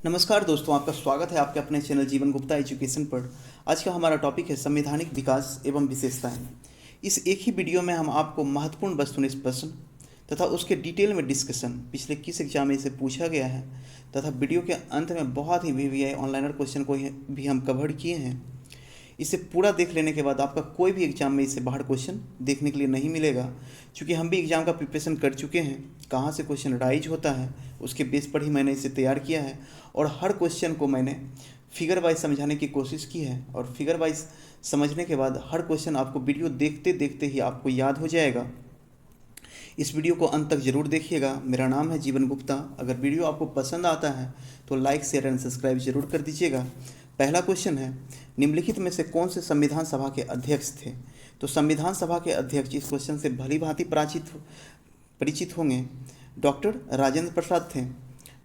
नमस्कार दोस्तों, आपका स्वागत है आपके अपने चैनल जीवन गुप्ता एजुकेशन पर। आज का हमारा टॉपिक है संवैधानिक विकास एवं विशेषताएं। इस एक ही वीडियो में हम आपको महत्वपूर्ण वस्तुनिष्ठ प्रश्न तथा उसके डिटेल में डिस्कशन पिछले किस एग्जाम में इसे पूछा गया है तथा वीडियो के अंत में बहुत ही वीवीआई ऑनलाइनर क्वेश्चन को भी हम कवर किए हैं। इसे पूरा देख लेने के बाद आपका कोई भी एग्जाम में इससे बाहर क्वेश्चन देखने के लिए नहीं मिलेगा, क्योंकि हम भी एग्ज़ाम का प्रिपरेशन कर चुके हैं। कहाँ से क्वेश्चन राइज होता है उसके बेस पर ही मैंने इसे तैयार किया है और हर क्वेश्चन को मैंने फिगर वाइज समझाने की कोशिश की है और फिगर वाइज समझने के बाद हर क्वेश्चन आपको वीडियो देखते देखते ही आपको याद हो जाएगा। इस वीडियो को अंत तक जरूर देखिएगा। मेरा नाम है जीवन गुप्ता। अगर वीडियो आपको पसंद आता है तो लाइक शेयर एंड सब्सक्राइब जरूर कर दीजिएगा। पहला क्वेश्चन है, निम्नलिखित में से कौन से संविधान सभा के अध्यक्ष थे? तो संविधान सभा के अध्यक्ष इस क्वेश्चन से भली भांति परिचित होंगे। डॉक्टर राजेंद्र प्रसाद थे।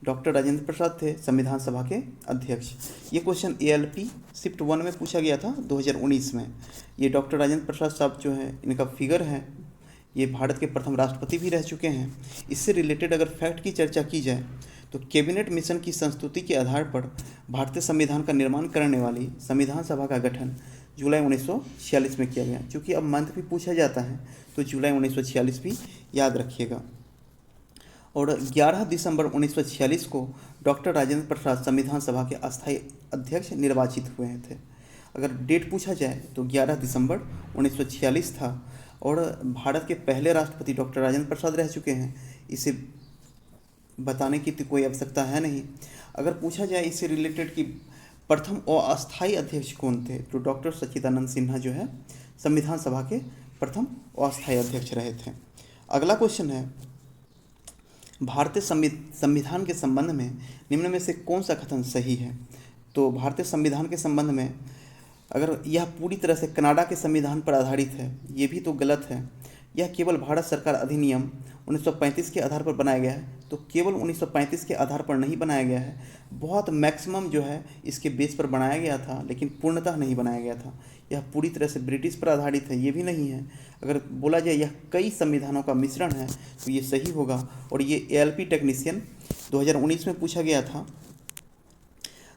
डॉक्टर राजेंद्र प्रसाद थे संविधान सभा के अध्यक्ष। ये क्वेश्चन एएलपी शिफ्ट 1 में पूछा गया था 2019 में। ये डॉक्टर राजेंद्र प्रसाद साहब जो है, इनका फिगर है, ये भारत के प्रथम राष्ट्रपति भी रह चुके हैं। इससे रिलेटेड अगर फैक्ट की चर्चा की जाए तो कैबिनेट मिशन की संस्तुति के आधार पर भारतीय संविधान का निर्माण करने वाली संविधान सभा का गठन जुलाई 1946 में किया गया। क्योंकि अब मंथ भी पूछा जाता है तो जुलाई 1946 भी याद रखिएगा। और 11 दिसंबर 1946 को डॉक्टर राजेंद्र प्रसाद संविधान सभा के अस्थायी अध्यक्ष निर्वाचित हुए थे। अगर डेट पूछा जाए तो 11 दिसंबर 1946 था और भारत के पहले राष्ट्रपति डॉक्टर राजेंद्र प्रसाद रह चुके हैं। इसे बताने की तो कोई आवश्यकता है नहीं। अगर पूछा जाए इससे रिलेटेड कि प्रथम अस्थायी अध्यक्ष कौन थे, तो डॉक्टर सच्चिदानंद सिन्हा जो है संविधान सभा के प्रथम अस्थायी अध्यक्ष रहे थे। अगला क्वेश्चन है, भारतीय संविधान के संबंध में निम्न में से कौन सा कथन सही है? तो भारतीय संविधान के संबंध में अगर यह पूरी तरह से कनाडा के संविधान पर आधारित है, ये भी तो गलत है। यह केवल भारत सरकार अधिनियम 1935 के आधार पर बनाया गया है, तो केवल 1935 के आधार पर नहीं बनाया गया है। बहुत मैक्सिमम जो है इसके बेस पर बनाया गया था, लेकिन पूर्णतः नहीं बनाया गया था। यह पूरी तरह से ब्रिटिश पर आधारित है, ये भी नहीं है। अगर बोला जाए यह कई संविधानों का मिश्रण है तो ये सही होगा। और ये एएलपी टेक्नीशियन 2019 में पूछा गया था।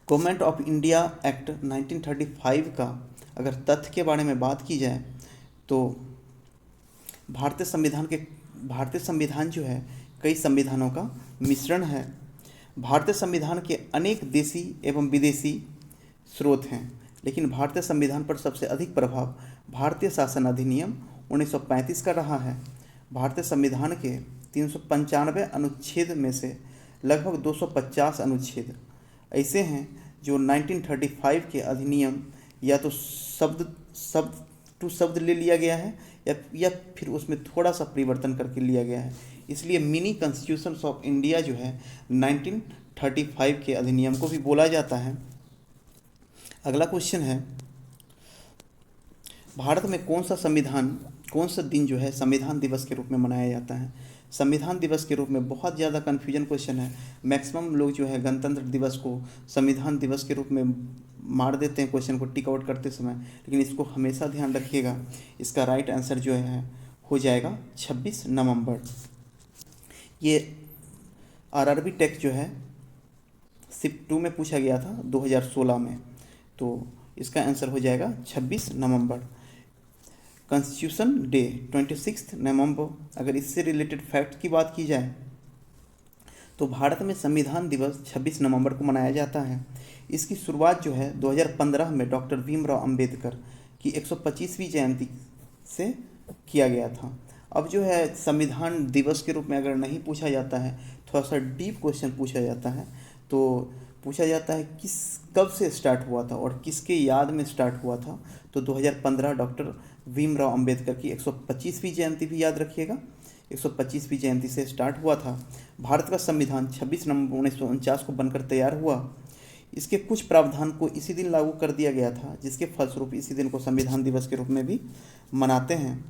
गवर्नमेंट ऑफ इंडिया एक्ट 1935 का अगर तथ्य के बारे में बात की जाए तो भारतीय संविधान जो है कई संविधानों का मिश्रण है। भारतीय संविधान के अनेक देशी एवं विदेशी स्रोत हैं, लेकिन भारतीय संविधान पर सबसे अधिक प्रभाव भारतीय शासन अधिनियम 1935 का रहा है। भारतीय संविधान के 395 अनुच्छेद में से लगभग 250 अनुच्छेद ऐसे हैं जो 1935 के अधिनियम या तो शब्द टू शब्द ले लिया गया है या फिर उसमें थोड़ा सा परिवर्तन करके लिया गया है। इसलिए मिनी कॉन्स्टिट्यूशन ऑफ इंडिया जो है 1935 के अधिनियम को भी बोला जाता है। अगला क्वेश्चन है, भारत में कौन सा दिन जो है संविधान दिवस के रूप में मनाया जाता है? संविधान दिवस के रूप में बहुत ज़्यादा कन्फ्यूजन क्वेश्चन है। मैक्सिमम लोग जो है गणतंत्र दिवस को संविधान दिवस के रूप में मार देते हैं क्वेश्चन को टिक आउट करते समय, लेकिन इसको हमेशा ध्यान रखिएगा। इसका राइट आंसर जो है हो जाएगा 26 नवंबर। ये आरआरबी टेक्स्ट जो है शिफ्ट 2 में पूछा गया था 2016 में, तो इसका आंसर हो जाएगा 26 नवंबर। कॉन्स्टिट्यूशन डे 26 नवंबर। अगर इससे रिलेटेड फैक्ट की बात की जाए तो भारत में संविधान दिवस 26 नवंबर को मनाया जाता है। इसकी शुरुआत जो है 2015 में डॉक्टर भीमराव अंबेडकर की 125वीं जयंती से किया गया था। अब जो है संविधान दिवस के रूप में अगर नहीं पूछा जाता है, थोड़ा सा डीप क्वेश्चन पूछा जाता है, तो पूछा जाता है कब से स्टार्ट हुआ था और किसके याद में स्टार्ट हुआ था। तो 2015 डॉक्टर भीमराव अंबेडकर की 125वीं जयंती भी याद रखिएगा, 125वीं जयंती से स्टार्ट हुआ था। भारत का संविधान 26 नवंबर 1949 को बनकर तैयार हुआ। इसके कुछ प्रावधान को इसी दिन लागू कर दिया गया था, जिसके फलस्वरूप इसी दिन को संविधान दिवस के रूप में भी मनाते हैं।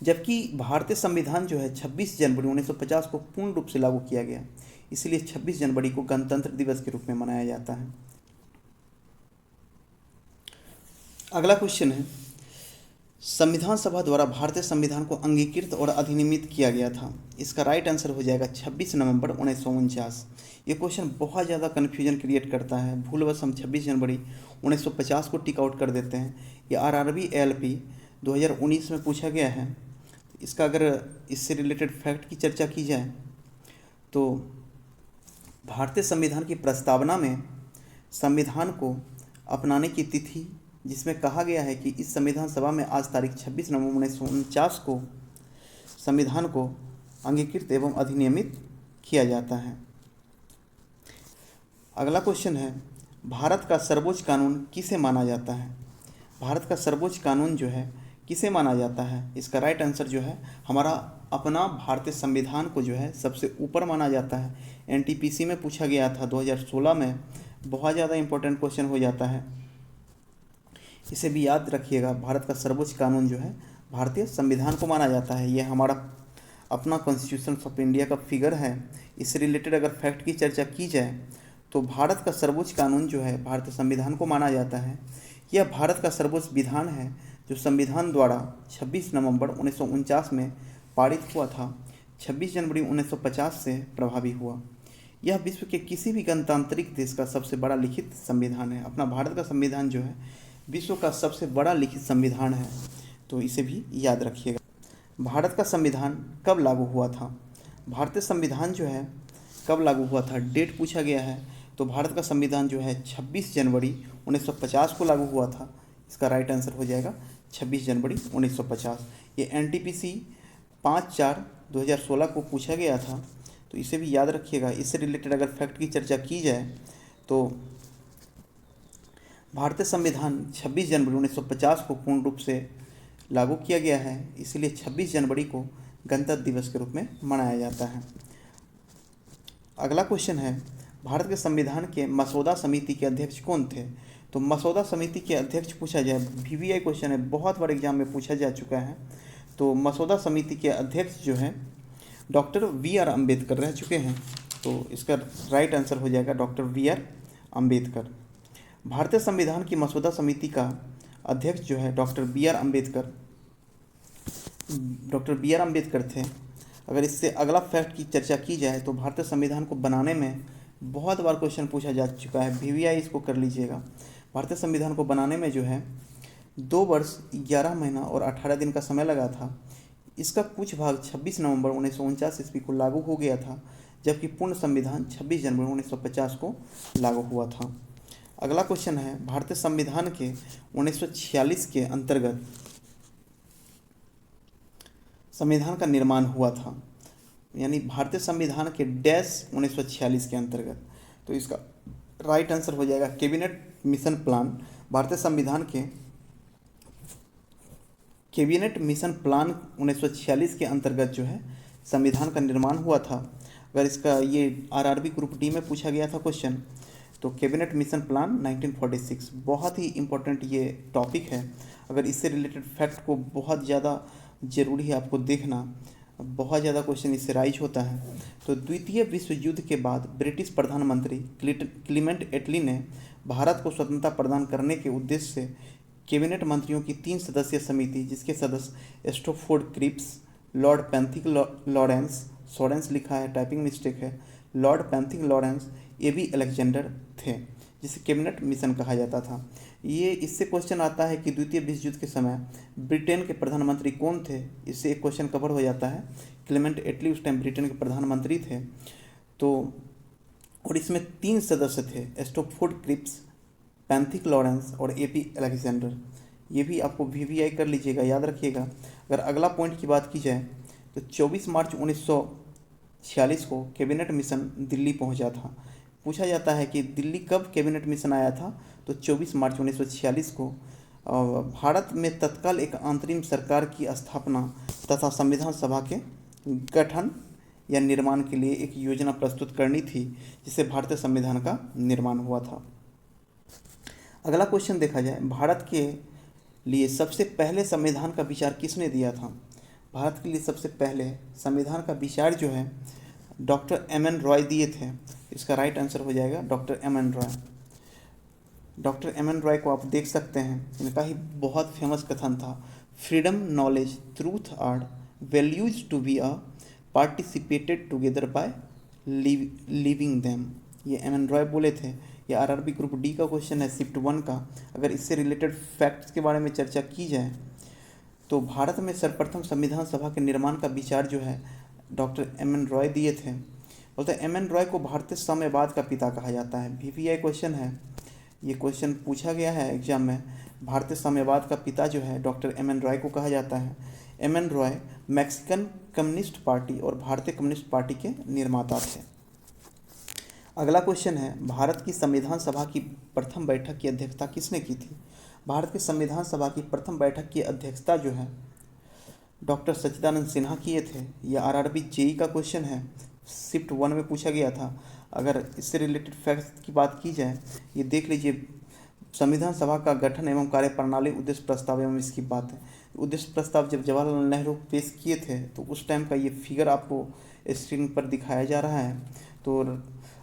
जबकि भारतीय संविधान जो है 26 जनवरी 1950 को पूर्ण रूप से लागू किया गया, इसलिए 26 जनवरी को गणतंत्र दिवस के रूप में मनाया जाता है। अगला क्वेश्चन है, संविधान सभा द्वारा भारतीय संविधान को अंगीकृत और अधिनियमित किया गया था? इसका राइट आंसर हो जाएगा 26 नवंबर 1949। ये क्वेश्चन बहुत ज़्यादा कन्फ्यूजन क्रिएट करता है, भूलवश हम 26 जनवरी 1950 को टिक आउट कर देते हैं। ये आरआरबी एएलपी 2019 में पूछा गया है। इसका अगर इससे रिलेटेड फैक्ट की चर्चा की जाए तो भारतीय संविधान की प्रस्तावना में संविधान को अपनाने की तिथि, जिसमें कहा गया है कि इस संविधान सभा में आज तारीख 26 नवंबर 1949 को संविधान को अंगीकृत एवं अधिनियमित किया जाता है। अगला क्वेश्चन है, भारत का सर्वोच्च कानून किसे माना जाता है? भारत का सर्वोच्च कानून जो है किसे माना जाता है? इसका राइट आंसर जो है हमारा अपना भारतीय संविधान को जो है सबसे ऊपर माना जाता है। एनटीपीसी में पूछा गया था 2016 में, बहुत ज़्यादा इंपॉर्टेंट क्वेश्चन हो जाता है, इसे भी याद रखिएगा। भारत का सर्वोच्च कानून जो है भारतीय संविधान को माना जाता है। यह हमारा अपना कॉन्स्टिट्यूशन ऑफ इंडिया का फिगर है। इससे रिलेटेड अगर फैक्ट की चर्चा की जाए तो भारत का सर्वोच्च कानून जो है भारतीय संविधान को माना जाता है। यह भारत का सर्वोच्च विधान है जो संविधान द्वारा 26 नवंबर 1949 में पारित हुआ था। 26 जनवरी 1950 से प्रभावी हुआ। यह विश्व के किसी भी गणतांत्रिक देश का सबसे बड़ा लिखित संविधान है। अपना भारत का संविधान जो है विश्व का सबसे बड़ा लिखित संविधान है, तो इसे भी याद रखिएगा। भारत का संविधान कब लागू हुआ था? भारतीय संविधान जो है कब लागू हुआ था, डेट पूछा गया है, तो भारत का संविधान जो है 26 जनवरी 1950 को लागू हुआ था। इसका राइट आंसर हो जाएगा 26 जनवरी 1950। ये एनटीपीसी 5/4/2016 को पूछा गया था, तो इसे भी याद रखिएगा। इससे रिलेटेड अगर फैक्ट की चर्चा की जाए तो भारतीय संविधान 26 जनवरी 1950 को पूर्ण रूप से लागू किया गया है, इसलिए 26 जनवरी को गणतंत्र दिवस के रूप में मनाया जाता है। अगला क्वेश्चन है, भारत के संविधान के मसौदा समिति के अध्यक्ष कौन थे? तो मसौदा समिति के अध्यक्ष पूछा जाए, वीवीआई क्वेश्चन है, बहुत बार एग्जाम में पूछा जा चुका है। तो मसौदा समिति के अध्यक्ष जो हैं डॉक्टर वी.आर. अम्बेडकर रह चुके हैं, तो इसका राइट आंसर हो जाएगा डॉक्टर वी.आर. अम्बेडकर। भारतीय संविधान की मसौदा समिति का अध्यक्ष जो है डॉक्टर बी.आर. अम्बेडकर थे। अगर इससे अगला फैक्ट की चर्चा की जाए तो भारतीय संविधान को बनाने में बहुत बार क्वेश्चन पूछा जा चुका है, वीवीआई इसको कर लीजिएगा। भारतीय संविधान को बनाने में जो है 2 वर्ष 11 महीना और 18 दिन का समय लगा था। इसका कुछ भाग 26 नवंबर 1949 ईस्वी को लागू हो गया था, जबकि पूर्ण संविधान 26 जनवरी 1950 को लागू हुआ था। अगला क्वेश्चन है, भारतीय संविधान के 1946 के अंतर्गत संविधान का निर्माण हुआ था, यानी भारतीय संविधान के डैश 1946 के अंतर्गत। तो इसका राइट आंसर हो जाएगा कैबिनेट मिशन प्लान। भारतीय संविधान के कैबिनेट मिशन प्लान 1946 के अंतर्गत जो है संविधान का निर्माण हुआ था। अगर इसका ये आरआरबी ग्रुप डी में पूछा गया था क्वेश्चन, तो कैबिनेट मिशन प्लान 1946 बहुत ही इम्पोर्टेंट ये टॉपिक है। अगर इससे रिलेटेड फैक्ट को बहुत ज़्यादा ज़रूरी है आपको देखना, बहुत ज़्यादा क्वेश्चन इससे राइज होता है। तो द्वितीय विश्व युद्ध के बाद ब्रिटिश प्रधानमंत्री क्लीमेंट एटली ने भारत को स्वतंत्रता प्रदान करने के उद्देश्य से कैबिनेट मंत्रियों की 3 सदस्यीय समिति, जिसके सदस्य Stafford Cripps, Lord Pethick Lawrence, सोरेंस लिखा है, टाइपिंग मिस्टेक है, Lord Pethick Lawrence, A B. Alexander थे, जिसे कैबिनेट मिशन कहा जाता था। ये इससे क्वेश्चन आता है कि द्वितीय विश्व युद्ध के समय ब्रिटेन के प्रधानमंत्री कौन थे, इससे एक क्वेश्चन कवर हो जाता है। क्लेमेंट एटली उस टाइम ब्रिटेन के प्रधानमंत्री थे। तो और इसमें 3 सदस्य थे, स्टोफोर्ड क्रिप्स, पैंथिक लॉरेंस और ए.बी. अलेक्जेंडर। ये भी आपको वीवीआई कर लीजिएगा, याद रखिएगा। अगर अगला पॉइंट की बात की जाए तो 24 मार्च 1946 को कैबिनेट मिशन दिल्ली पहुंचा था। पूछा जाता है कि दिल्ली कब कैबिनेट मिशन आया था, तो 24 मार्च 1946 को। भारत में तत्काल एक अंतरिम सरकार की स्थापना तथा संविधान सभा के गठन या निर्माण के लिए एक योजना प्रस्तुत करनी थी, जिससे भारतीय संविधान का निर्माण हुआ था। अगला क्वेश्चन देखा जाए, भारत के लिए सबसे पहले संविधान का विचार किसने दिया था? भारत के लिए सबसे पहले संविधान का विचार जो है डॉक्टर एम.एन. रॉय दिए थे। इसका राइट आंसर हो जाएगा doctor M.N.. Roy. Doctor M.N.. Roy को आप देख सकते हैं, इनका ही बहुत फेमस कथन था, freedom, knowledge, truth are values to be a participated together by living them. ये एम एन रॉय बोले थे। ये आरआरबी ग्रुप डी का क्वेश्चन है, शिफ्ट 1 का। अगर इससे रिलेटेड फैक्ट्स के बारे में चर्चा की जाए तो भारत में सर्वप्रथम संविधान सभा के निर्माण का विचार जो है डॉक्टर एम एन रॉय दिए थे। बोलते हैं एम एन रॉय को भारतीय साम्यवाद का पिता कहा जाता है। वीवीआई क्वेश्चन है, ये क्वेश्चन पूछा गया है एग्जाम में। भारतीय साम्यवाद का पिता जो है डॉक्टर एम एन रॉय को कहा जाता है। M N Roy Mexican communist party और भारतीय कम्युनिस्ट पार्टी के निर्माता थे। अगला क्वेश्चन है, भारत की संविधान सभा की प्रथम बैठक की अध्यक्षता किसने की थी? भारत की संविधान सभा की प्रथम बैठक की अध्यक्षता जो है डॉक्टर सच्चिदानंद सिन्हा किए थे। यह आरआरबी जेई का क्वेश्चन है, शिफ्ट 1 में पूछा गया था। अगर इससे रिलेटेड फैक्ट्स की बात की जाए, ये देख लीजिए, संविधान सभा का गठन एवं कार्यप्रणाली, उद्देश्य प्रस्ताव एवं इसकी बात है। उद्देश्य प्रस्ताव जब जवाहरलाल नेहरू पेश किए थे तो उस टाइम का ये फिगर आपको स्क्रीन पर दिखाया जा रहा है। तो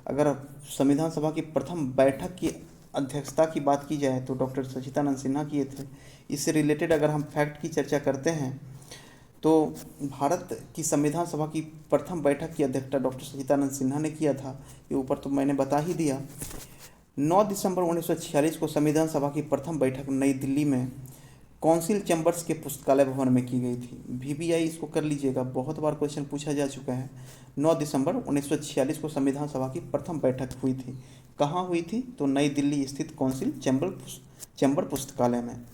अगर संविधान सभा की प्रथम बैठक की अध्यक्षता की बात की जाए तो डॉक्टर सच्चिदानंद सिन्हा किए थे। इससे रिलेटेड अगर हम फैक्ट की चर्चा करते हैं तो भारत की संविधान सभा की प्रथम बैठक की अध्यक्षता डॉक्टर सच्चिदानंद सिन्हा ने किया था। ये ऊपर तो मैंने बता ही दिया। 9 दिसंबर 1946 को संविधान सभा की प्रथम बैठक नई दिल्ली में कौंसिल चैम्बर्स के पुस्तकालय भवन में की गई थी। वीवीआई इसको कर लीजिएगा, बहुत बार क्वेश्चन पूछा जा चुका है। 9 दिसंबर 1946 को संविधान सभा की प्रथम बैठक हुई थी। कहाँ हुई थी? तो नई दिल्ली स्थित कौंसिल चैम्बर पुस्तकालय में।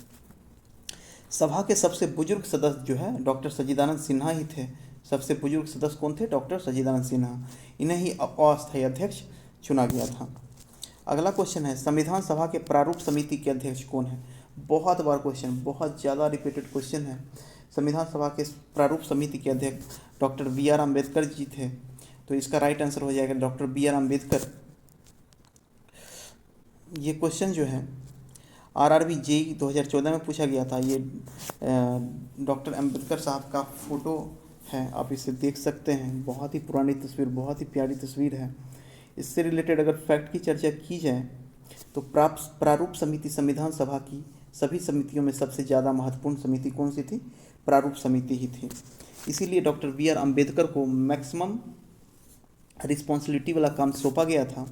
सभा के सबसे बुजुर्ग सदस्य जो है डॉक्टर सच्चिदानंद सिन्हा ही थे। सबसे बुजुर्ग सदस्य कौन थे? डॉक्टर सच्चिदानंद सिन्हा। इन्हें ही अस्थायी अध्यक्ष चुना गया था। अगला क्वेश्चन है, संविधान सभा के प्रारूप समिति के अध्यक्ष कौन है? बहुत बार क्वेश्चन, बहुत ज़्यादा रिपीटेड क्वेश्चन है। संविधान सभा के प्रारूप समिति के अध्यक्ष doctor B are Ambedkar ji थे। तो इसका राइट आंसर हो जाएगा डॉक्टर बी आर अम्बेडकर। ये क्वेश्चन जो है आरआरबी जेई 2014 में पूछा गया था। ये डॉक्टर अम्बेडकर साहब का फोटो है, आप इसे देख सकते हैं। बहुत ही पुरानी तस्वीर, बहुत ही प्यारी तस्वीर है। इससे रिलेटेड अगर फैक्ट की चर्चा की जाए तो प्रारूप समिति संविधान सभा की सभी समितियों में सबसे ज़्यादा महत्वपूर्ण समिति कौन सी थी? प्रारूप समिति ही थी। इसीलिए डॉक्टर बी आर अम्बेडकर को मैक्सिमम रिस्पॉन्सिबिलिटी वाला काम सौंपा गया था।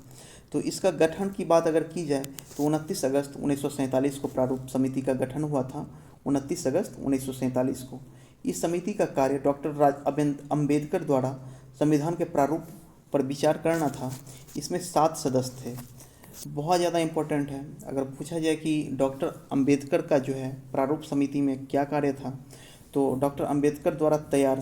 तो इसका गठन की बात अगर की जाए तो 29 अगस्त 1947 को प्रारूप समिति का गठन हुआ था। 29 अगस्त 1947 को। इस समिति का कार्य डॉक्टर अम्बेडकर द्वारा संविधान के प्रारूप पर विचार करना था। इसमें 7 सदस्य थे। बहुत ज़्यादा इम्पोर्टेंट है। अगर पूछा जाए कि डॉक्टर अम्बेडकर का जो है प्रारूप समिति में क्या कार्य था, तो डॉक्टर अम्बेडकर द्वारा तैयार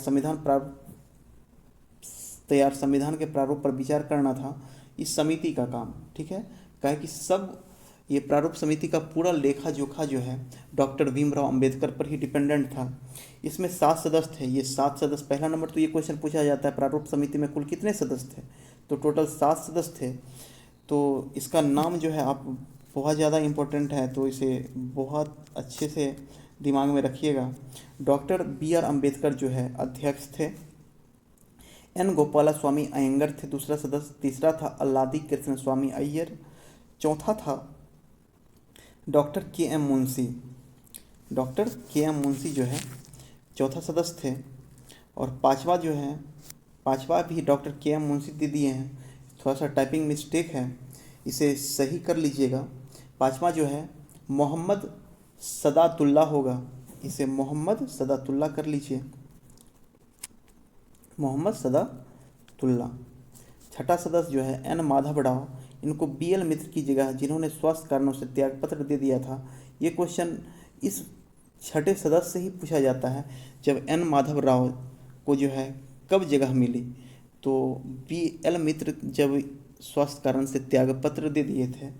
संविधान के प्रारूप पर विचार करना था इस समिति का काम। ठीक है, कहे कि सब ये प्रारूप समिति का पूरा लेखा जोखा जो है डॉक्टर भीमराव अंबेडकर पर ही डिपेंडेंट था। इसमें 7 सदस्य थे। ये 7 सदस्य, पहला नंबर तो ये क्वेश्चन पूछा जाता है प्रारूप समिति में कुल कितने सदस्य थे? तो टोटल 7 सदस्य थे। तो इसका नाम जो है आप बहुत ज़्यादा इम्पोर्टेंट है, तो इसे बहुत अच्छे से दिमाग में रखिएगा। डॉक्टर बी आर अम्बेडकर जो है अध्यक्ष थे। एन गोपाला स्वामी अयंगर थे दूसरा सदस्य। तीसरा था अल्लादी कृष्ण स्वामी अय्यर। चौथा था डॉक्टर के एम मुंशी। डॉक्टर के एम मुंशी जो है चौथा सदस्य थे। और पांचवा भी डॉक्टर के एम मुंशी दे दिए हैं। थोड़ा सा टाइपिंग मिस्टेक है, इसे सही कर लीजिएगा। पांचवा जो है मोहम्मद सदातुल्ला होगा, इसे मोहम्मद सदातुल्ला कर लीजिए, मोहम्मद सदातुल्ला। छठा सदस्य जो है एन माधव राव, इनको बी एल मित्र की जगह जिन्होंने स्वास्थ्य कारणों से त्यागपत्र दे दिया था। ये क्वेश्चन इस छठे सदस्य से ही पूछा जाता है, जब एन माधव राव को जो है कब जगह मिली। तो बी एल मित्र जब स्वास्थ्य कारण से त्यागपत्र दे दिए थे,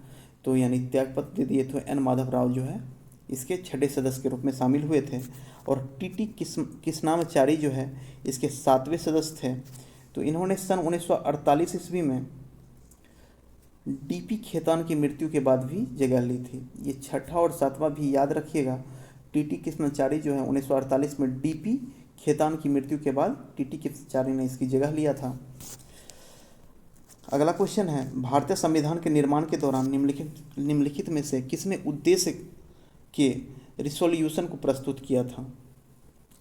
तो यानी त्यागपत्र दे दिए तो एन माधव राव जो है इसके छठे सदस्य के रूप में शामिल हुए थे। और टी कृष्णामाचारी जो है इसके 7वें सदस्य थे। तो इन्होंने सन 1948 ईस्वी में डीपी खेतान की मृत्यु के बाद भी जगह ली थी। ये छठा और 7वां भी याद रखिएगा। टी कृष्णाचारी जो है 1948 में डीपी खेतान की मृत्यु के बाद टी कृष्णाचारी ने इसकी जगह लिया था। अगला क्वेश्चन है, भारतीय संविधान के निर्माण के दौरान निम्नलिखित में से किसने उद्देश्य के रिसोल्यूशन को प्रस्तुत किया था।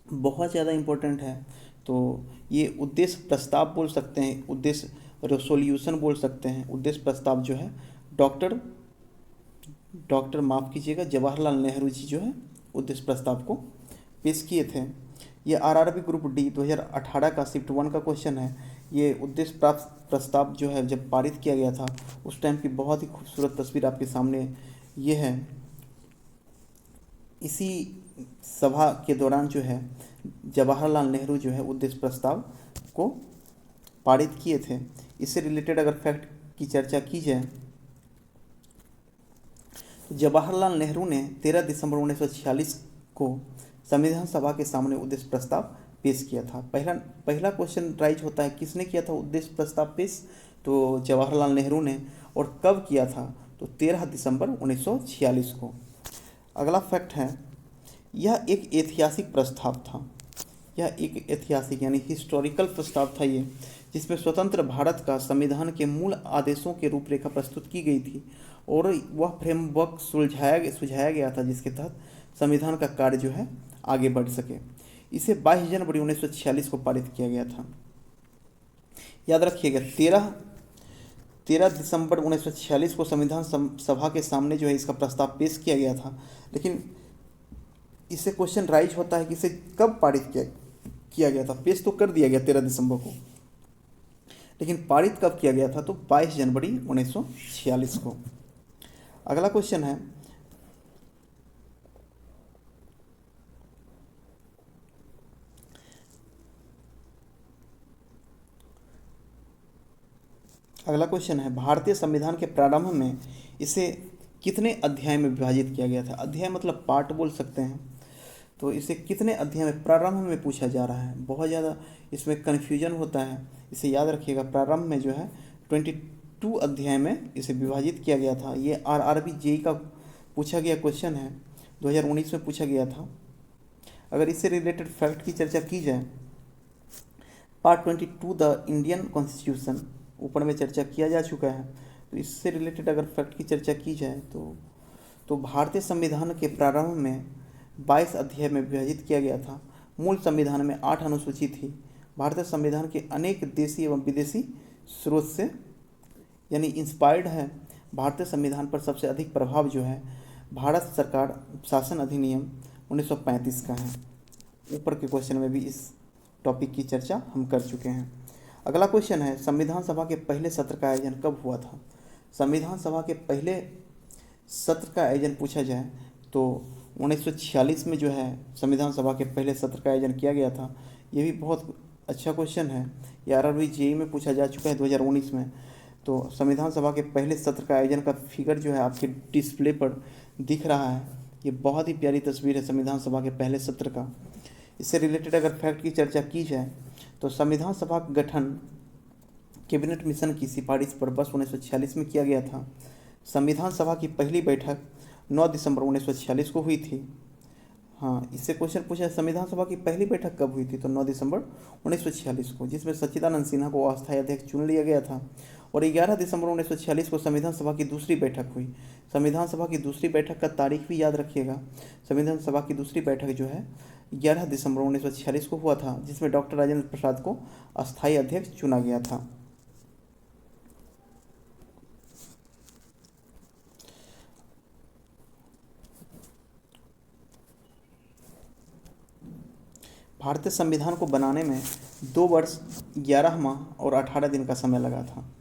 बहुत ज़्यादा इम्पोर्टेंट है। तो ये उद्देश्य प्रस्ताव बोल सकते हैं, उद्देश्य रिसोल्यूशन बोल सकते हैं। उद्देश्य प्रस्ताव जो है डॉक्टर माफ़ कीजिएगा जवाहरलाल नेहरू जी जो है उद्देश्य प्रस्ताव को पेश किए थे। ये आरआरबी ग्रुप डी 2018 का शिफ्ट 1 का क्वेश्चन है। ये उद्देश्य प्राप्त प्रस्ताव जो है जब पारित किया गया था उस टाइम की बहुत ही खूबसूरत तस्वीर आपके सामने ये है। इसी सभा के दौरान जो है जवाहरलाल नेहरू जो है उद्देश्य प्रस्ताव को पारित किए थे। इससे रिलेटेड अगर फैक्ट की चर्चा की जाए तो जवाहरलाल नेहरू ने 13 दिसंबर 1946 को संविधान सभा के सामने उद्देश्य प्रस्ताव पेश किया था। पहला क्वेश्चन राइज होता है किसने किया था उद्देश्य प्रस्ताव पेश, तो जवाहरलाल नेहरू ने। और कब किया था, तो 13 दिसंबर 1946 को। अगला फैक्ट है यह एक ऐतिहासिक प्रस्ताव था। यह एक ऐतिहासिक यानी हिस्टोरिकल प्रस्ताव था ये, जिसमें स्वतंत्र भारत का संविधान के मूल आदेशों के रूपरेखा प्रस्तुत की गई थी और वह फ्रेमवर्क सुझाया गया था जिसके तहत संविधान का कार्य जो है आगे बढ़ सके। इसे 22 जनवरी 1946 को पारित किया गया था। याद रखिएगा 13 दिसंबर 1946 को संविधान सभा के सामने जो है इसका प्रस्ताव पेश किया गया था। लेकिन इससे क्वेश्चन राइज होता है कि इसे कब पारित किया गया था। पेश तो कर दिया गया 13 दिसंबर को, लेकिन पारित कब किया गया था, तो 22 जनवरी 1946 को। अगला क्वेश्चन है भारतीय संविधान के प्रारंभ में इसे कितने अध्याय में विभाजित किया गया था। अध्याय मतलब पार्ट बोल सकते हैं। तो इसे कितने अध्याय में प्रारंभ में पूछा जा रहा है। बहुत ज़्यादा इसमें कन्फ्यूजन होता है, इसे याद रखिएगा। प्रारंभ में जो है 22 अध्याय में इसे विभाजित किया गया था। ये आरआरबी जेई का पूछा गया क्वेश्चन है, 2019 में पूछा गया था। अगर इससे रिलेटेड फैक्ट की चर्चा की जाए, पार्ट 22 द इंडियन कॉन्स्टिट्यूशन ऊपर में चर्चा किया जा चुका है। तो इससे रिलेटेड अगर फैक्ट की चर्चा की जाए तो भारतीय संविधान के प्रारंभ में 22 अध्याय में विभाजित किया गया था। मूल संविधान में 8 अनुसूची थी। भारतीय संविधान के अनेक देशी एवं विदेशी स्रोत से यानी इंस्पायर्ड है। भारतीय संविधान पर सबसे अधिक प्रभाव जो है भारत सरकार शासन अधिनियम 1935 का है। ऊपर के क्वेश्चन में भी इस टॉपिक की चर्चा हम कर चुके हैं। अगला क्वेश्चन है संविधान सभा के पहले सत्र का आयोजन कब हुआ था। संविधान सभा के पहले सत्र का आयोजन पूछा जाए तो 1946 में जो है संविधान सभा के पहले सत्र का आयोजन किया गया था। ये भी बहुत अच्छा क्वेश्चन है। ये आरआरबी जेईई में पूछा जा चुका है 2019 में। तो संविधान सभा के पहले सत्र का आयोजन का फिगर जो है आपके डिस्प्ले पर दिख रहा है। ये बहुत ही प्यारी तस्वीर है संविधान सभा के पहले सत्र का। इससे रिलेटेड अगर फैक्ट की चर्चा की जाए तो संविधान सभा का गठन कैबिनेट मिशन की सिफारिश पर वर्ष 1946 में किया गया था। संविधान सभा की पहली बैठक 9 दिसंबर 1946 को हुई थी। हाँ, इससे क्वेश्चन पूछा संविधान सभा की पहली बैठक कब हुई थी, तो 9 दिसंबर 1946 को, जिसमें सच्चिदानंद सिन्हा को अस्थायी अध्यक्ष चुन लिया गया था। और 11 दिसंबर 1946 को संविधान सभा की दूसरी बैठक हुई। संविधान सभा की दूसरी बैठक का तारीख भी याद रखिएगा। संविधान सभा की दूसरी बैठक जो है 11 दिसंबर 1946 को हुआ था, जिसमें डॉक्टर राजेंद्र प्रसाद को अस्थायी अध्यक्ष चुना गया था। भारतीय संविधान को बनाने में 2 वर्ष 11 माह और 18 दिन का समय लगा था।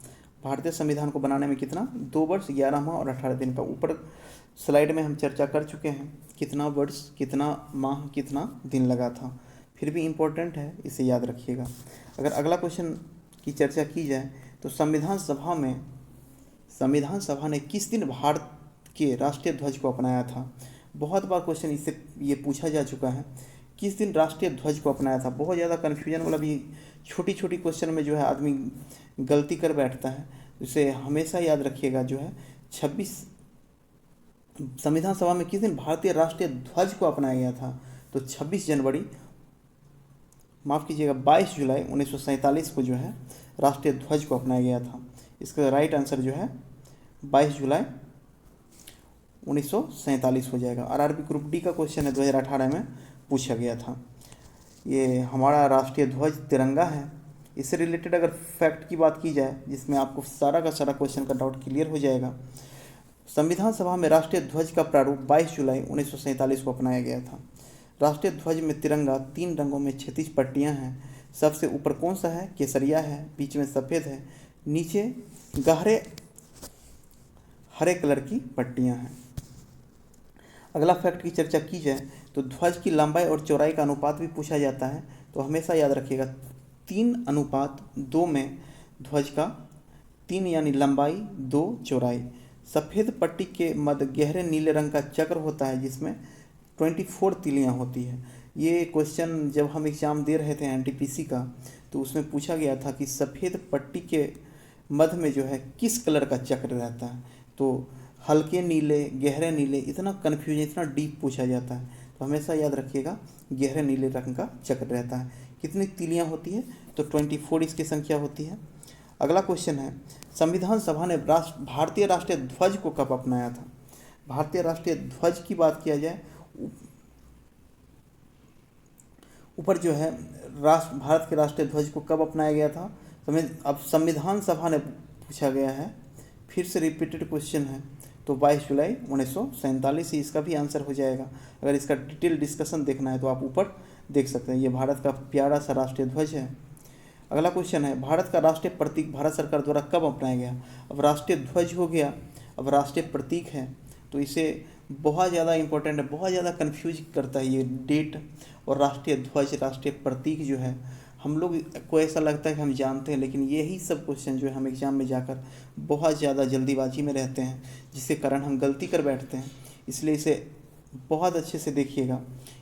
भारतीय संविधान को बनाने में कितना, 2 वर्ष 11 माह और 18 दिन का। ऊपर स्लाइड में हम चर्चा कर चुके हैं कितना वर्ष, कितना माह, कितना दिन लगा था। फिर भी इम्पोर्टेंट है, इसे याद रखिएगा। अगर अगला क्वेश्चन की चर्चा की जाए तो संविधान सभा ने किस दिन भारत के राष्ट्रीय ध्वज को अपनाया था। बहुत बार क्वेश्चन इससे ये पूछा जा चुका है, किस दिन राष्ट्रीय ध्वज को अपनाया था। बहुत ज़्यादा कन्फ्यूजन वाला भी छोटी छोटी क्वेश्चन में जो है आदमी गलती कर बैठता है। इसे हमेशा याद रखिएगा। जो है 26 संविधान सभा में किस दिन भारतीय राष्ट्रीय ध्वज को अपनाया गया था, तो 26 जनवरी, माफ़ कीजिएगा 22 जुलाई 1947 को जो है राष्ट्रीय ध्वज को अपनाया गया था। इसका राइट आंसर जो है 22 जुलाई 1947 हो जाएगा। आरआरबी ग्रुप डी का क्वेश्चन है, 2018 में पूछा गया था। ये हमारा राष्ट्रीय ध्वज तिरंगा है। इससे रिलेटेड अगर फैक्ट की बात की जाए, जिसमें आपको सारा का सारा क्वेश्चन का डाउट क्लियर हो जाएगा। संविधान सभा में राष्ट्रीय ध्वज का प्रारूप 22 जुलाई 1947 को अपनाया गया था। राष्ट्रीय ध्वज में तिरंगा 3 रंगों में 36 पट्टियां हैं। सबसे ऊपर कौन सा है? केसरिया है, बीच में सफ़ेद है, नीचे गहरे हरे कलर की पट्टियां हैं। अगला फैक्ट की चर्चा की जाए तो ध्वज की लंबाई और चौड़ाई का अनुपात भी पूछा जाता है। तो हमेशा याद रखिएगा 3:2 में ध्वज का 3 यानी लंबाई 2 चौड़ाई। सफ़ेद पट्टी के मध्य गहरे नीले रंग का चक्र होता है जिसमें 24 तीलियां होती है। ये क्वेश्चन जब हम एग्ज़ाम दे रहे थे एनटीपीसी का, तो उसमें पूछा गया था कि सफ़ेद पट्टी के मध्य में जो है किस कलर का चक्र रहता है। तो हल्के नीले, गहरे नीले, इतना कन्फ्यूजन, इतना डीप पूछा जाता है। तो हमेशा याद रखिएगा गहरे नीले रंग का चक्र रहता है। कितनी तीलियां होती है? तो 24 इसकी संख्या होती है। अगला क्वेश्चन है, संविधान सभा ने भारतीय राष्ट्रीय ध्वज को कब अपनाया था? भारतीय राष्ट्रीय ध्वज की बात किया जाए, ऊपर जो है भारत के राष्ट्रीय ध्वज को कब अपनाया गया था? अब संविधान सभा ने पूछा गया है, फिर से रिपीटेड क्वेश्चन है। तो 22 जुलाई 1947 ही इसका भी आंसर हो जाएगा। अगर इसका डिटेल डिस्कशन देखना है तो आप ऊपर देख सकते हैं। ये भारत का प्यारा सा राष्ट्रीय ध्वज है। अगला क्वेश्चन है, भारत का राष्ट्रीय प्रतीक भारत सरकार द्वारा कब अपनाया गया? अब राष्ट्रीय ध्वज हो गया, अब राष्ट्रीय प्रतीक है, तो इसे बहुत ज़्यादा इंपॉर्टेंट है, बहुत ज़्यादा कन्फ्यूज करता है ये डेट और राष्ट्रीय ध्वज, राष्ट्रीय प्रतीक जो है। हम लोग को ऐसा लगता है कि हम जानते हैं, लेकिन यही सब क्वेश्चन जो है हम एग्ज़ाम में जाकर बहुत ज़्यादा जल्दीबाजी में रहते हैं, जिसके कारण हम गलती कर बैठते हैं। इसलिए इसे बहुत अच्छे से देखिएगा।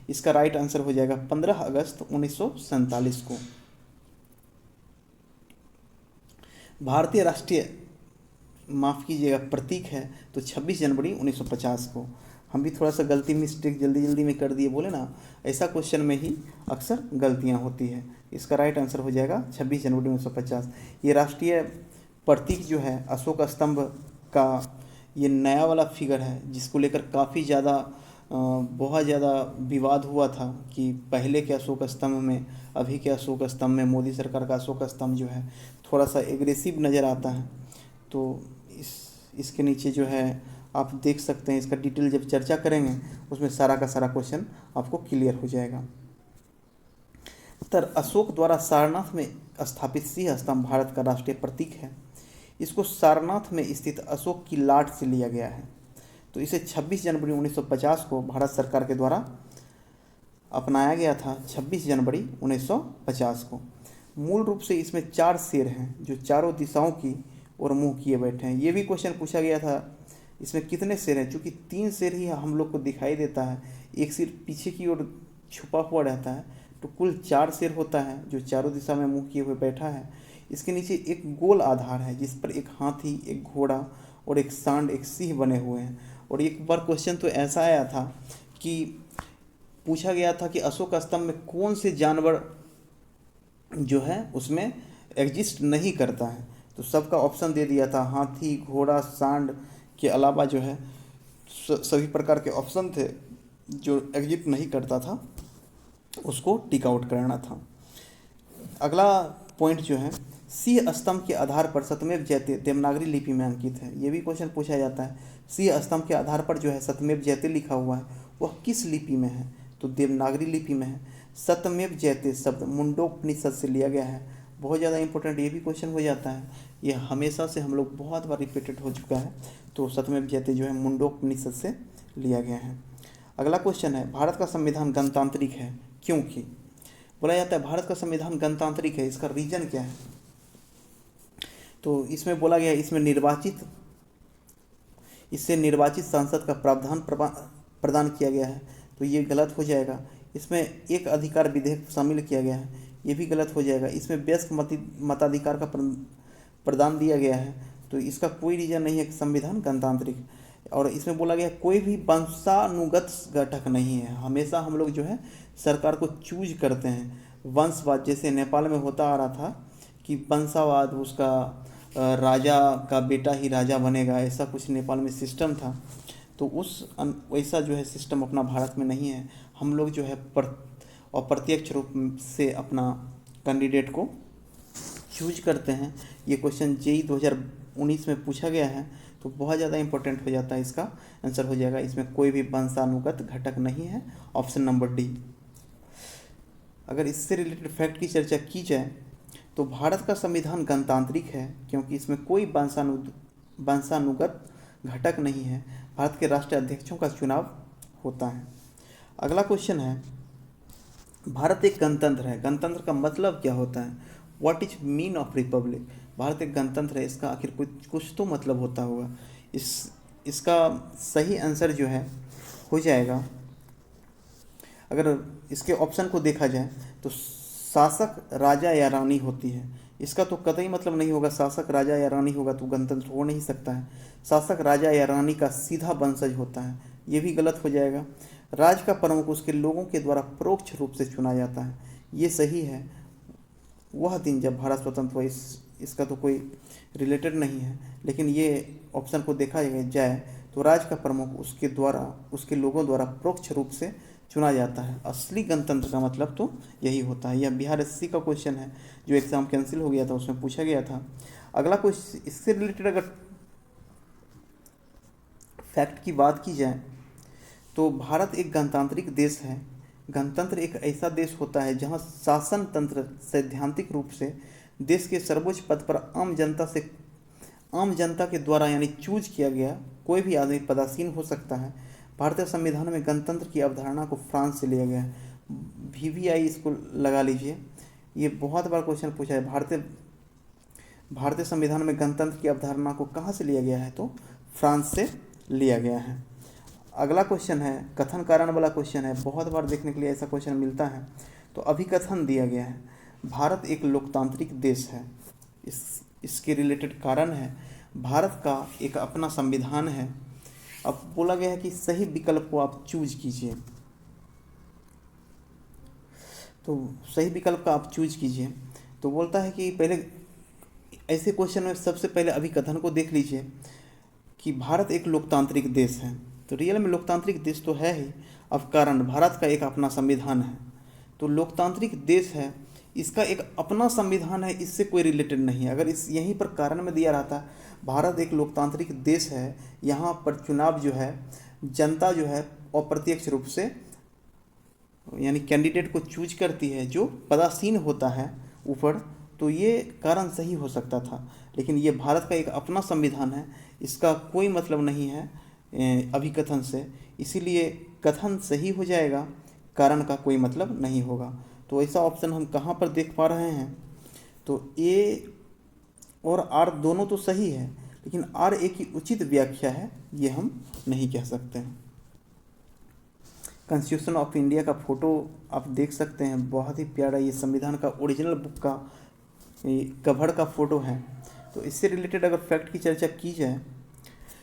इसका राइट आंसर हो जाएगा 15 अगस्त 1947 को। भारतीय राष्ट्रीय, माफ़ कीजिएगा, प्रतीक है तो 26 जनवरी 1950 को। हम भी थोड़ा सा गलती मिस्टेक जल्दी में कर दिए, बोले ना, ऐसा क्वेश्चन में ही अक्सर गलतियां होती है। इसका राइट आंसर हो जाएगा 26 जनवरी 1950। ये राष्ट्रीय प्रतीक जो है अशोक स्तंभ का ये नया वाला फिगर है, जिसको लेकर काफ़ी ज़्यादा बहुत ज़्यादा विवाद हुआ था कि पहले के अशोक स्तंभ में, अभी के अशोक स्तंभ में, मोदी सरकार का अशोक स्तंभ जो है थोड़ा सा एग्रेसिव नज़र आता है। तो इसके नीचे जो है आप देख सकते हैं, इसका डिटेल जब चर्चा करेंगे उसमें सारा का सारा क्वेश्चन आपको क्लियर हो जाएगा। उत्तर, अशोक द्वारा सारनाथ में स्थापित सिंह स्तंभ भारत का राष्ट्रीय प्रतीक है। इसको सारनाथ में स्थित अशोक की लाट से लिया गया है। तो इसे 26 जनवरी 1950 को भारत सरकार के द्वारा अपनाया गया था, 26 जनवरी 1950 को। मूल रूप से इसमें 4 शेर हैं जो चारों दिशाओं की ओर मुंह किए बैठे हैं। ये भी क्वेश्चन पूछा गया था, इसमें कितने शेर हैं? चूँकि 3 शेर ही हम लोग को दिखाई देता है, एक शेर पीछे की ओर छुपा हुआ रहता है, तो कुल 4 शेर होता है जो चारों दिशा में मुंह किए हुए बैठा है। इसके नीचे एक गोल आधार है जिस पर एक हाथी, एक घोड़ा और एक सांड, एक सिंह बने हुए हैं। और एक बार क्वेश्चन तो ऐसा आया था कि पूछा गया था कि अशोक स्तंभ में कौन से जानवर जो है उसमें एग्जिस्ट नहीं करता है, तो सबका ऑप्शन दे दिया था। हाथी, घोड़ा, सांड के अलावा जो है सभी प्रकार के ऑप्शन थे, जो एग्जिस्ट नहीं करता था उसको टिक आउट कराना था। अगला पॉइंट जो है, सिंह स्तंभ के आधार पर सत्यमेव जयते देवनागरी लिपि में अंकित है। ये भी क्वेश्चन पूछा जाता है, सिंह स्तंभ के आधार पर जो है सत्यमेव जयते लिखा हुआ है, वह किस लिपि में है? तो देवनागरी लिपि में है। सत्यमेव जयते शब्द मुंडकोपनिषद से लिया गया है। बहुत ज़्यादा इंपॉर्टेंट ये भी क्वेश्चन हो जाता है, ये हमेशा से हम लोग बहुत बार रिपीटेड हो चुका है। तो सत्यमेव जयते जो है मुंडकोपनिषद से लिया गया है। अगला क्वेश्चन है, भारत का संविधान गणतांत्रिक है क्योंकि? बोला जाता है भारत का संविधान गणतांत्रिक है, इसका रीजन क्या है? तो इसमें बोला गया है इससे निर्वाचित सांसद का प्रावधान प्रदान किया गया है, तो ये गलत हो जाएगा। इसमें एक अधिकार विधेयक शामिल किया गया है, ये भी गलत हो जाएगा। इसमें वयस्क मताधिकार का प्रदान दिया गया है, तो इसका कोई रीजन नहीं है कि संविधान गणतांत्रिक। और इसमें बोला गया कोई भी वंशानुगत घटक नहीं है। हमेशा हम लोग जो है सरकार को चूज करते हैं वंशवाद, जैसे नेपाल में होता आ रहा था कि वंशावाद, उसका राजा का बेटा ही राजा बनेगा, ऐसा कुछ नेपाल में सिस्टम था। तो वैसा जो है सिस्टम अपना भारत में नहीं है। हम लोग जो है अप्रत्यक्ष रूप से अपना कैंडिडेट को चूज करते हैं। ये क्वेश्चन जेई 2019 में पूछा गया है, तो बहुत ज़्यादा इंपॉर्टेंट हो जाता है। इसका आंसर हो जाएगा, इसमें कोई भी वंशानुगत घटक नहीं है, ऑप्शन नंबर डी। अगर इससे रिलेटेड फैक्ट की चर्चा की जाए तो भारत का संविधान गणतांत्रिक है, क्योंकि इसमें कोई वंशानुगत घटक नहीं है। भारत के राष्ट्रीय अध्यक्षों का चुनाव होता है। अगला क्वेश्चन है, भारत एक गणतंत्र है, गणतंत्र का मतलब क्या होता है? What is mean of Republic? Bharat एक गणतंत्र है, इसका आखिर कुछ तो मतलब होता होगा। इसका सही आंसर जो है हो जाएगा, अगर इसके ऑप्शन को देखा जाए तो शासक राजा या रानी होती है। इसका तो कतई मतलब नहीं होगा, शासक राजा या रानी होगा तो गणतंत्र हो नहीं सकता है। शासक राजा या रानी का सीधा वंशज होता है, ये भी गलत हो जाएगा। राज का प्रमुख उसके लोगों के द्वारा परोक्ष रूप से चुना जाता है, ये सही है। वह दिन जब भारत स्वतंत्र हुआ, इसका तो कोई रिलेटेड नहीं है, लेकिन ये ऑप्शन को देखा जाए तो राज का प्रमुख उसके लोगों द्वारा परोक्ष रूप से चुना जाता है। असली गणतंत्र का मतलब तो यही होता है। यह बिहार एसएससी का क्वेश्चन है, जो एग्ज़ाम कैंसिल हो गया था, उसमें पूछा गया था। अगला क्वेश्चन, इससे रिलेटेड अगर फैक्ट की बात की जाए तो भारत एक गणतांत्रिक देश है। गणतंत्र एक ऐसा देश होता है जहां शासन तंत्र सैद्धांतिक रूप से देश के सर्वोच्च पद पर आम जनता के द्वारा यानी चूज किया गया कोई भी आदमी पदासीन हो सकता है। भारतीय संविधान में गणतंत्र की अवधारणा को फ्रांस से लिया गया है। VVI इसको लगा लीजिए, ये बहुत बार क्वेश्चन पूछा है। भारतीय संविधान में गणतंत्र की अवधारणा को कहाँ से लिया गया है? तो फ्रांस से लिया गया है। अगला क्वेश्चन है, कथन कारण वाला क्वेश्चन है, बहुत बार देखने के लिए ऐसा क्वेश्चन मिलता है। तो अभिकथन दिया गया है, भारत एक लोकतांत्रिक देश है। इसके रिलेटेड कारण है, भारत का एक अपना संविधान है। अब बोला गया है कि सही विकल्प को आप चूज कीजिए, तो सही विकल्प का आप चूज कीजिए। तो बोलता है कि पहले ऐसे क्वेश्चन में सबसे पहले अभिकथन को देख लीजिए कि भारत एक लोकतांत्रिक देश है। तो रियल में लोकतांत्रिक देश तो है ही। अब कारण, भारत का एक अपना संविधान है, तो लोकतांत्रिक देश है, इसका एक अपना संविधान है, इससे कोई रिलेटेड नहीं है। अगर यहीं पर कारण में दिया रहता भारत एक लोकतांत्रिक देश है, यहाँ पर चुनाव जो है जनता जो है अप्रत्यक्ष रूप से यानी कैंडिडेट को चूज करती है जो पदासीन होता है ऊपर, तो ये कारण सही हो सकता था। लेकिन ये भारत का एक अपना संविधान है, इसका कोई मतलब नहीं है अभिकथन से, इसीलिए कथन सही हो जाएगा, कारण का कोई मतलब नहीं होगा। तो ऐसा ऑप्शन हम कहाँ पर देख पा रहे हैं? तो ए और आर दोनों तो सही है, लेकिन आर ए की उचित व्याख्या है ये हम नहीं कह सकते हैं। कॉन्स्टिट्यूशन ऑफ इंडिया का फोटो आप देख सकते हैं, बहुत ही प्यारा, ये संविधान का ओरिजिनल बुक का कवर का फोटो है। तो इससे रिलेटेड अगर फैक्ट की चर्चा की जाए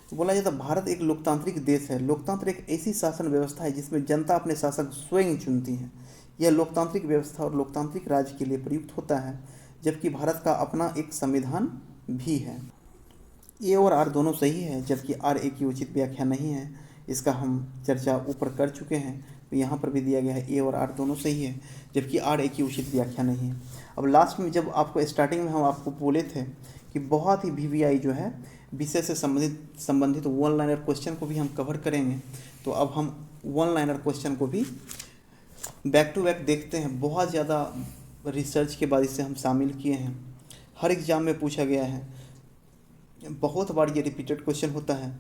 तो बोला जाता है भारत एक लोकतांत्रिक देश है। लोकतंत्र एक ऐसी शासन व्यवस्था है जिसमें जनता अपने शासक स्वयं चुनती है। यह लोकतांत्रिक व्यवस्था और लोकतांत्रिक राज्य के लिए प्रयुक्त होता है, जबकि भारत का अपना एक संविधान भी है। ए और आर दोनों सही है, जबकि आर ए की उचित व्याख्या नहीं है। इसका हम चर्चा ऊपर कर चुके हैं, तो यहाँ पर भी दिया गया है ए और आर दोनों सही है, जबकि आर ए की उचित व्याख्या नहीं है। अब लास्ट में जब आपको स्टार्टिंग में हम आपको बोले थे कि बहुत ही VVI जो है विषय से संबंधित वन लाइनर क्वेश्चन को भी हम कवर करेंगे, तो अब हम वन लाइनर क्वेश्चन को भी बैक टू बैक देखते हैं। बहुत ज़्यादा रिसर्च के बाद इसे हम शामिल किए हैं, हर एग्ज़ाम में पूछा गया है, बहुत बार ये रिपीटेड क्वेश्चन होता है,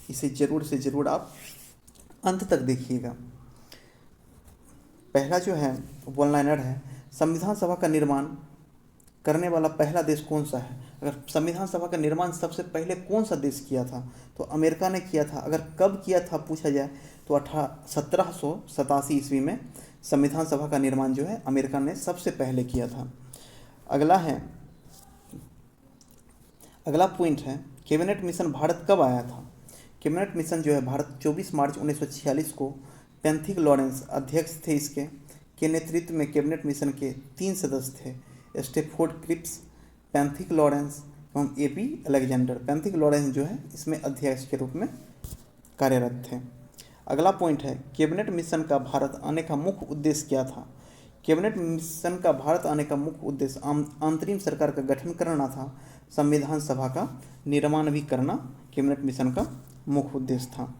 इसे ज़रूर से ज़रूर आप अंत तक देखिएगा। पहला जो है वन लाइनर है, संविधान सभा का निर्माण करने वाला पहला देश कौन सा है? अगर संविधान सभा का निर्माण सबसे पहले कौन सा देश किया था, तो अमेरिका ने किया था। अगर कब किया था पूछा जाए तो 1787 ईस्वी में संविधान सभा का निर्माण जो है अमेरिका ने सबसे पहले किया था। अगला पॉइंट है, कैबिनेट मिशन भारत कब आया था? कैबिनेट मिशन जो है भारत 24 मार्च 1946 को पेंथिक लॉरेंस अध्यक्ष थे, इसके के नेतृत्व में कैबिनेट मिशन के 3 सदस्य थे, स्टेफोर्ड क्रिप्स, पेंथिक लॉरेंस एवं AP अलेक्जेंडर। पेंथिक लॉरेंस जो है इसमें अध्यक्ष के रूप में कार्यरत थे। अगला पॉइंट है कैबिनेट मिशन का भारत आने का मुख्य उद्देश्य क्या था। कैबिनेट मिशन का भारत आने का मुख्य उद्देश्य अंतरिम सरकार का गठन करना था, संविधान सभा का निर्माण भी करना कैबिनेट मिशन का मुख्य उद्देश्य था।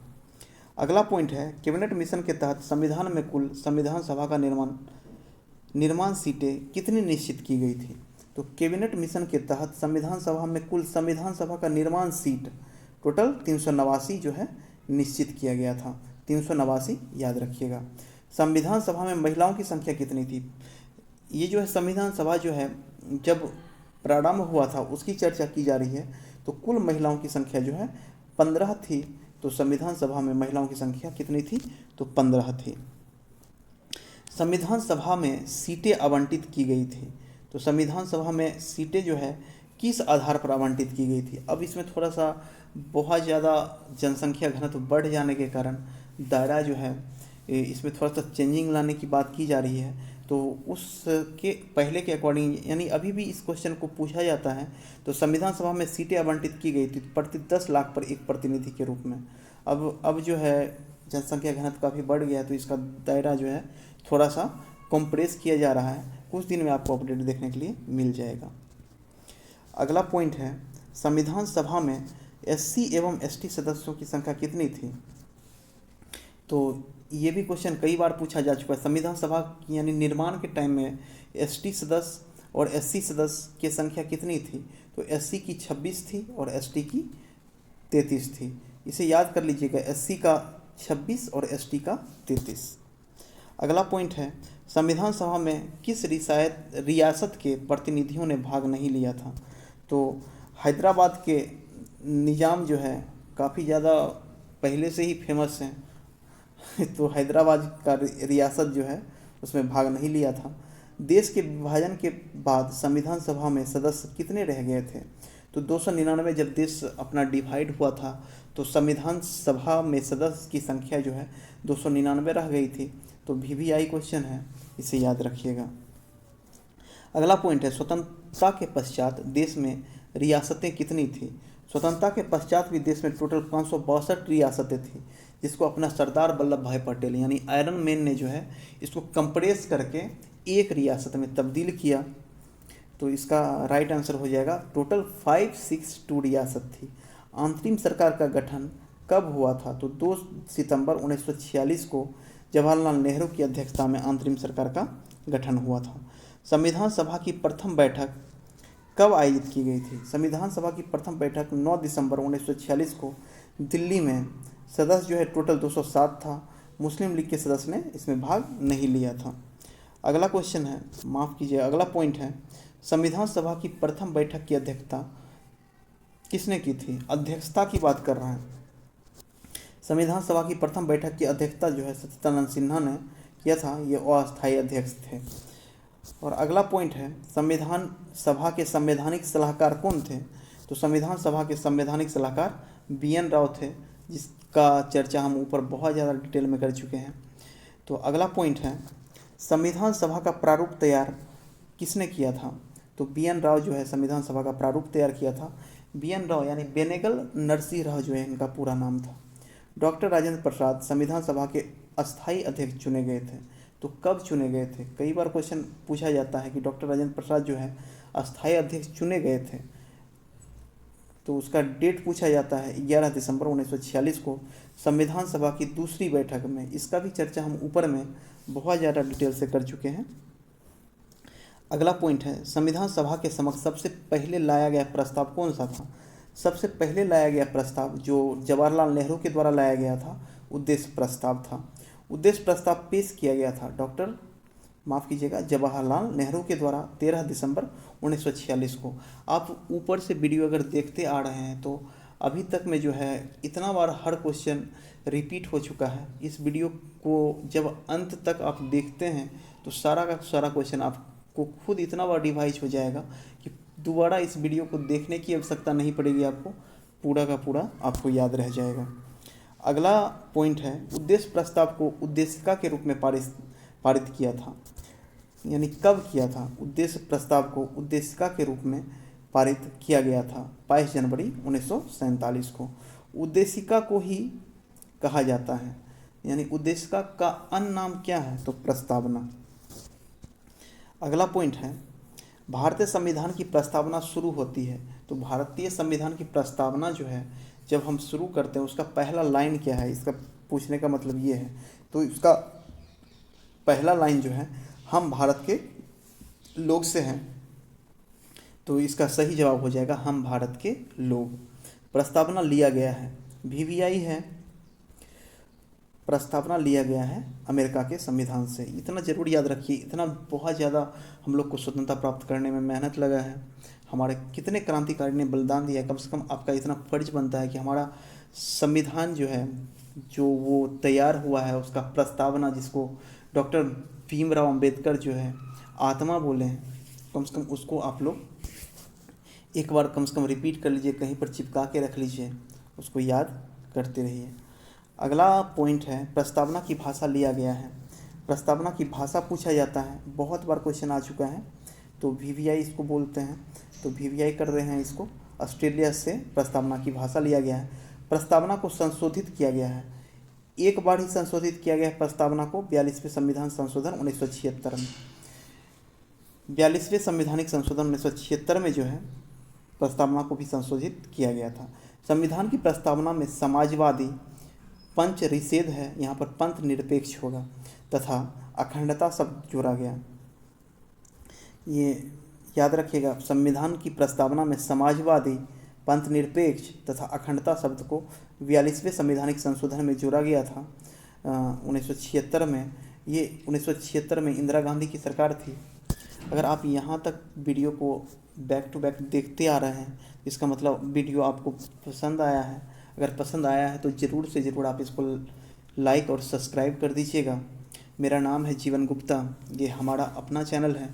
अगला पॉइंट है कैबिनेट मिशन के तहत संविधान में कुल संविधान सभा का निर्माण सीटें कितनी निश्चित की गई थी। तो कैबिनेट मिशन के तहत संविधान सभा में कुल संविधान सभा का निर्माण सीट टोटल 389 जो है निश्चित किया गया था। 389 याद रखिएगा। संविधान सभा में महिलाओं की संख्या कितनी थी। ये जो है संविधान सभा जो है जब प्रारंभ हुआ था उसकी चर्चा की जा रही है। तो कुल महिलाओं की संख्या जो है 15 थी। तो संविधान सभा में महिलाओं की संख्या कितनी थी, तो 15 थी। संविधान सभा में सीटें आवंटित की गई थी। तो संविधान सभा में सीटें जो है किस आधार पर आवंटित की गई थी। अब इसमें थोड़ा सा बहुत ज़्यादा जनसंख्या घनत्व बढ़ जाने के कारण दायरा जो है इसमें थोड़ा सा चेंजिंग लाने की बात की जा रही है। तो उसके पहले के अकॉर्डिंग यानी अभी भी इस क्वेश्चन को पूछा जाता है। तो संविधान सभा में सीटें आवंटित की गई थी प्रति 10 लाख पर एक प्रतिनिधि के रूप में। अब जो है जनसंख्या घनत्व काफ़ी बढ़ गया है, तो इसका दायरा जो है थोड़ा सा कंप्रेस किया जा रहा है। कुछ दिन में आपको अपडेट देखने के लिए मिल जाएगा। अगला पॉइंट है संविधान सभा में SC एवं ST सदस्यों की संख्या कितनी थी। तो ये भी क्वेश्चन कई बार पूछा जा चुका है। संविधान सभा यानी निर्माण के टाइम में ST सदस्य और SC सदस्य की संख्या कितनी थी। तो SC की 26 थी और ST की 33 थी। इसे याद कर लीजिएगा, SC का 26 और ST का 33। अगला पॉइंट है संविधान सभा में किस रियासत के प्रतिनिधियों ने भाग नहीं लिया था। तो हैदराबाद के निज़ाम जो है काफ़ी ज़्यादा पहले से ही फेमस हैं तो हैदराबाद का रियासत जो है उसमें भाग नहीं लिया था। देश के विभाजन के बाद संविधान सभा में सदस्य कितने रह गए थे। तो 299 जब देश अपना डिवाइड हुआ था तो संविधान सभा में सदस्य की संख्या जो है 299 रह गई थी। तो VVI क्वेश्चन है, इसे याद रखिएगा। अगला पॉइंट है स्वतंत्रता के पश्चात देश में रियासतें कितनी थी। स्वतंत्रता के पश्चात भी देश में टोटल 562 रियासतें थी, जिसको अपना सरदार वल्लभ भाई पटेल यानी आयरन मैन ने जो है इसको कंप्रेस करके एक रियासत में तब्दील किया। तो इसका राइट आंसर हो जाएगा टोटल 562 रियासत थी। अंतरिम सरकार का गठन कब हुआ था। तो 2 सितंबर 1946 को जवाहरलाल नेहरू की अध्यक्षता में अंतरिम सरकार का गठन हुआ था। संविधान सभा की प्रथम बैठक कब आयोजित की गई थी। संविधान सभा की प्रथम बैठक 9 दिसंबर 1946 को दिल्ली में। सदस्य जो है टोटल 207 था। मुस्लिम लीग के सदस्य ने इसमें भाग नहीं लिया था। अगला क्वेश्चन है, माफ़ कीजिए, अगला पॉइंट है संविधान सभा की प्रथम बैठक की अध्यक्षता किसने की थी। अध्यक्षता की बात कर रहे हैं। संविधान सभा की प्रथम बैठक की अध्यक्षता जो है सच्चिदानंद सिन्हा ने किया था। ये अस्थायी अध्यक्ष थे। और अगला पॉइंट है संविधान सभा के संवैधानिक सलाहकार कौन थे। तो संविधान सभा के संवैधानिक सलाहकार BN राव थे, जिसका चर्चा हम ऊपर बहुत ज़्यादा डिटेल में कर चुके हैं। तो अगला पॉइंट है संविधान सभा का प्रारूप तैयार किसने किया था। तो BN राव जो है संविधान सभा का प्रारूप तैयार किया था। BN राव यानी बेनेगल नरसिंह राव जो है इनका पूरा नाम था। डॉक्टर राजेंद्र प्रसाद संविधान सभा के अस्थायी अध्यक्ष चुने गए थे। तो कब चुने गए थे। कई बार क्वेश्चन पूछा जाता है कि डॉक्टर राजेंद्र प्रसाद जो है अस्थायी अध्यक्ष चुने गए थे, तो उसका डेट पूछा जाता है 11 दिसंबर 1946 को संविधान सभा की दूसरी बैठक में। इसका भी चर्चा हम ऊपर में बहुत ज़्यादा डिटेल से कर चुके हैं। अगला पॉइंट है संविधान सभा के समक्ष सबसे पहले लाया गया प्रस्ताव कौन सा था। सबसे पहले लाया गया प्रस्ताव जो जवाहरलाल नेहरू के द्वारा लाया गया था उद्देश्य प्रस्ताव था। उद्देश्य प्रस्ताव पेश किया गया था जवाहरलाल नेहरू के द्वारा 13 दिसंबर 1946 को। आप ऊपर से वीडियो अगर देखते आ रहे हैं तो अभी तक में जो है इतना बार हर क्वेश्चन रिपीट हो चुका है। इस वीडियो को जब अंत तक आप देखते हैं तो सारा का सारा क्वेश्चन आपको खुद इतना बार रिवाइज हो जाएगा कि दोबारा इस वीडियो को देखने की आवश्यकता नहीं पड़ेगी। आपको पूरा का पूरा आपको याद रह जाएगा। अगला पॉइंट है उद्देश्य प्रस्ताव को उद्देशिका के रूप में पारित किया था, यानी कब किया था। उद्देश्य प्रस्ताव को उद्देशिका के रूप में पारित किया गया था 22 जनवरी 1947 को। उद्देशिका को ही कहा जाता है? यानी उद्देशिका का अन्य नाम क्या है? तो प्रस्तावना। अगला पॉइंट है, भारतीय संविधान की प्रस्तावना शुरू होती है। तो भारतीय संविधान की प्रस्तावना जो है जब हम शुरू करते हैं उसका पहला लाइन क्या है? इसका पूछने का मतलब ये है। तो इसका पहला लाइन जो है, हम भारत के लोग से हैं। तो इसका सही जवाब हो जाएगा हम भारत के लोग। प्रस्तावना लिया गया है, वीवीआई है, प्रस्तावना लिया गया है अमेरिका के संविधान से। इतना ज़रूर याद रखिए, इतना बहुत ज़्यादा हम लोग को स्वतंत्रता प्राप्त करने में मेहनत लगा है, हमारे कितने क्रांतिकारी ने बलिदान दिया है। कम से कम आपका इतना फर्ज बनता है कि हमारा संविधान जो है, जो वो तैयार हुआ है, उसका प्रस्तावना, जिसको डॉक्टर भीमराव अंबेडकर जो है आत्मा बोले हैं, कम से कम उसको आप लोग एक बार कम से कम रिपीट कर लीजिए, कहीं पर चिपका के रख लीजिए, उसको याद करते रहिए। अगला पॉइंट है, प्रस्तावना की भाषा लिया गया है। प्रस्तावना की भाषा पूछा जाता है, बहुत बार क्वेश्चन आ चुका है। तो वीवीआई इसको बोलते हैं। तो वीवीआई कर रहे हैं इसको, ऑस्ट्रेलिया से प्रस्तावना की भाषा लिया गया है। प्रस्तावना को संशोधित किया गया है, एक बार ही संशोधित किया गया है प्रस्तावना को, 42वें संविधान संशोधन 1976 में। 42वें संवैधानिक संशोधन 1976 में जो है प्रस्तावना को भी संशोधित किया गया था। संविधान की प्रस्तावना में समाजवादी पंच निषेध है, यहाँ पर पंथ निरपेक्ष होगा, तथा अखंडता शब्द जोड़ा गया। ये याद रखिएगा, संविधान की प्रस्तावना में समाजवादी, पंथ निरपेक्ष तथा अखंडता शब्द को 42वें संवैधानिक संशोधन में जोड़ा गया था 1976 में। ये 1976 में इंदिरा गांधी की सरकार थी। अगर आप यहाँ तक वीडियो को बैक टू बैक देखते आ रहे हैं, इसका मतलब वीडियो आपको पसंद आया है। अगर पसंद आया है तो ज़रूर से ज़रूर आप इसको लाइक और सब्सक्राइब कर दीजिएगा। मेरा नाम है जीवन गुप्ता, ये हमारा अपना चैनल है।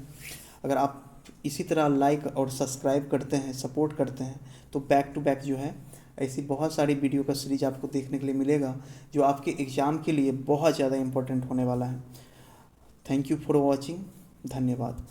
अगर आप इसी तरह लाइक और सब्सक्राइब करते हैं, सपोर्ट करते हैं, तो बैक टू बैक जो है ऐसी बहुत सारी वीडियो का सीरीज आपको देखने के लिए मिलेगा, जो आपके एग्ज़ाम के लिए बहुत ज़्यादा इम्पोर्टेंट होने वाला है। Thank you for watching. धन्यवाद।